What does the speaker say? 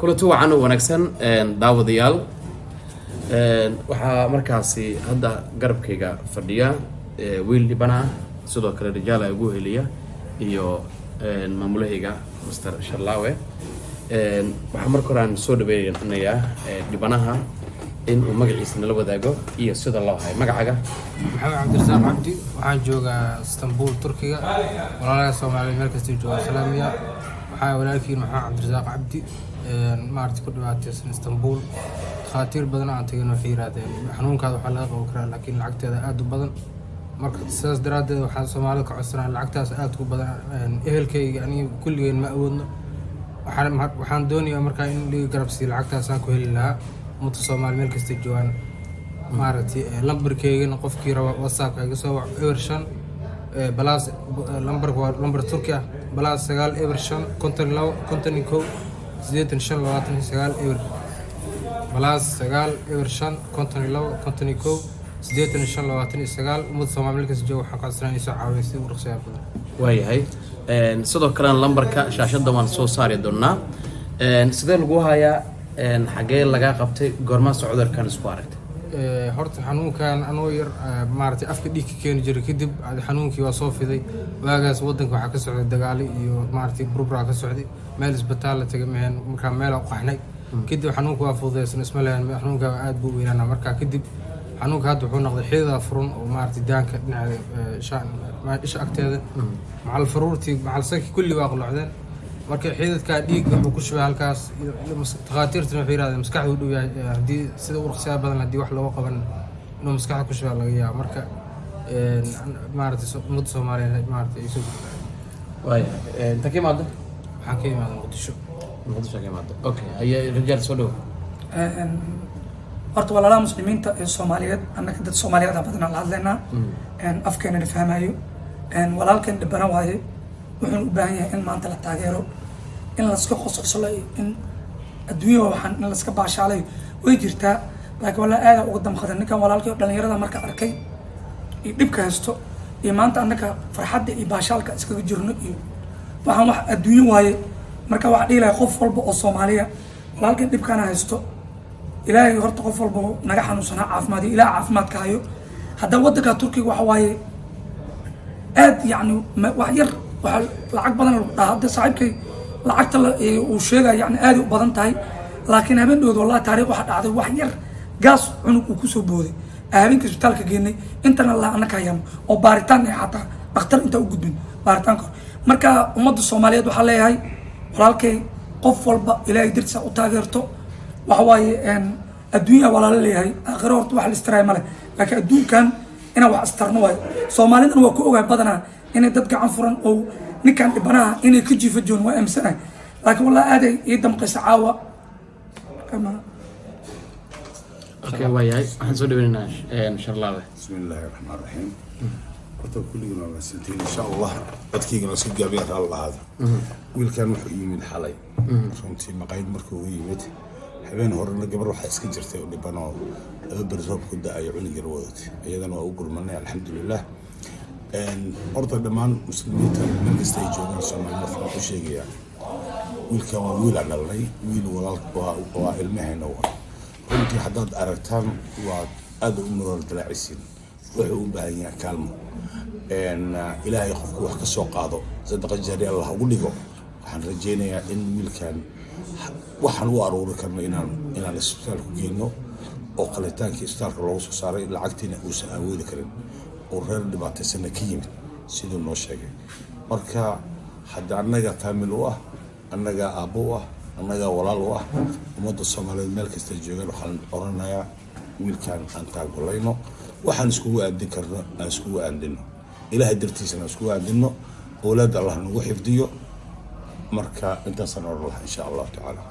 kulanti wacan oo wanaagsan daawadayaal waxaa markaasi hadda garabkayga fadhiya wiil dhibana sidoo kale rijaal ay ugu heliya iyo maamulahayga Mr. Sharlawe waxaa marka hore aan soo dhaweynayaa dhibanaha in uu magaciisa nala wadaago iyo sida loo hayo magacaga maxamed cabdirasaaq cabdi waxaan joogaa Istanbul Turkiga walaalaha Soomaaliyeed meel kasta jooga salaamiya waxaa walaalkiin maxamed cabdirasaaq cabdi maartii ku dhibaataysan Istanbul khatiir badan aan tagay inuu xiiraadeen xanuunkaada waxa laga qaban karaa laakiin lacagteeda aad u badan marka sidaas daraadeed waxaan Soomaalida ka codsanaa lacagtaas aad u badan ehelkayga aniga kulligeen ma awoodno waxaan doonayaa markaa in liga garabsi lacagtaas aan ku heli lahaa ummadda Soomaaliyeed meel kasta joogaan maartii lambarkeygana qofkii raba WhatsApp iga soo wac evershan balaas lambar Turkiya balaas 9 evershan 52 52 85 29 ever balaas 9 evershan 52 52 85 29 ummadda Soomaaliyeed kasta jooga waxaan ka codsanaa inay soo caawiyaan si urursiga badan waayahay sidoo kale lambarka shaashada waan soo saari doonaa sidee lagu hayaa xagee laga qabtay goorma socodkan isku aragtay horta xanuunkan anoo yar maartay afka dhiig ka keeni jiray kadib xanuunkii waa soo fiday waagaas wadanka waxa ka socday dagaal iyo maartay burbura ka socday meel isbitaal la tagay marka meel aan qaxnay kadib xanuunku waa fududeysan isma lahayn xanuunka aad buu weynaa marka kadib xanuunka hadda wuxuu noqday xidida furan oo maartay daanka dhinaca isha agteeda macal faruurtii macal sanki kulli waa qalocdeen marka xididka dhiig wuxuu ku shubay halkaas takhaatiirtuna waxay yiraahdeen maskaxdu u dhow yahay hadii sida urqsiga badan hadii wax loo qaban inuu maskaxda ku shubaa laga yaabo marka maartay ummadda Soomaaliyeed maartay isu waay inta ka imaado waxaan ka imaaday Muqdisho ka imaado okay haya rijaal soo dhow horta walaalaha muslimiinta ee Soomaaliyeed annaka dad Soomaaliyeed badan la hadlaynaa afkeena fahmayo walaalkan dhibana waaye wuxuu u baahan yahay in maanta la taageero in la iska qosqoslay in adduunyo waxaan in la iska baashaalay way jirtaa laakiin walaal aad uga damqadan ninkan walaalkii dhalinyarada marka arkay iyo dhibka haysto iyo maanta annaka farxadda iyo baashaalka iskaga jirno iyo waxaan wax adduunyo waaye marka wax dhiilay qof walba oo Soomaaliya walaalkan dhibkana haysto ilaahay horta qof walba naga xanuunsanaa caafimaad ilaahay caafimaadka hayo hadda wadanka Turkiga waxa waaye aad yani wax yar waxa lacag badan lagu dhaahday saaxiibkay lacagta uu sheegay yani aad u badan tahay laakiin habeendood wallahi taariikh waxa dhacday wax yar gaas cunug uu ku soo booday habeenkii isbitaalka geynay intana la anaka yam oo baaritaan ay xataa dhakhtar inta u gudbin baaritaanka marka ummadda Soomaaliyeed waxa leeyahay walaalkay qof walba ilaahay dirtiisa u taageerto waxa waaye adduunka walaal leeyahay aakhiro horta wax la istiraay male laakiin adduunkan ina wax istarno way Soomaalidana waa ku ogaay badanaa inay dad gacan furan oo ninkan dhibanaha inay ka jiifa joon waa amsanahay laakiin wallahi aad ay damqaysa caawa kama okay waayahay waxaan soo dhaweynaynaa Sharlawe bismillahir rahmanir rahim horta kulliguna waa santiin insha Allah dadkiina si gaabiyad Allah wiilkan wuxuu yimid xalay runtii maqayd markuu yimid habeen horena gabar waxa iska jirtay oo dhibano laba barsood ku da'ay cunugir wadatay iyadana waa u gulmanay alxamdulillah horta dhammaan muslimiinta meel kasta ay joogaan Soomaaliya waxaan ku sheegayaa wiilkan waa wiil aan dhalnay wiil walaalka waa ilmaheena runtii haddaad aragtaan waa aad u nolol dalacisiin wuxuu u baahan yahay kaalmo ilaahay qofku wax ka soo qaado sadaqa jari Allah ugu dhigo waxaan rajeynayaa in wiilkan waxaan u aruuri karno inaan isbitaalka geeyno oo qalitaankii isbitaalka loogu soo saaray lacagtiina uusan awoodi karin oo reer dhibaataysan ka yimid sidoo noo sheegay marka hadda annaga family u ah annaga aabbo u ah annaga walaal u ah ummadda Soomaaliyeed meel kasta joogaan waxaan oranayaa wiilkan aan taageerayno waxaan iskugu aadin karno aan iskugu aadino ilaahay dartiisana iskugu aadino awlaad Allah nagu xifdiyo marka intaas aan oran lahaa insha Allah ta'ala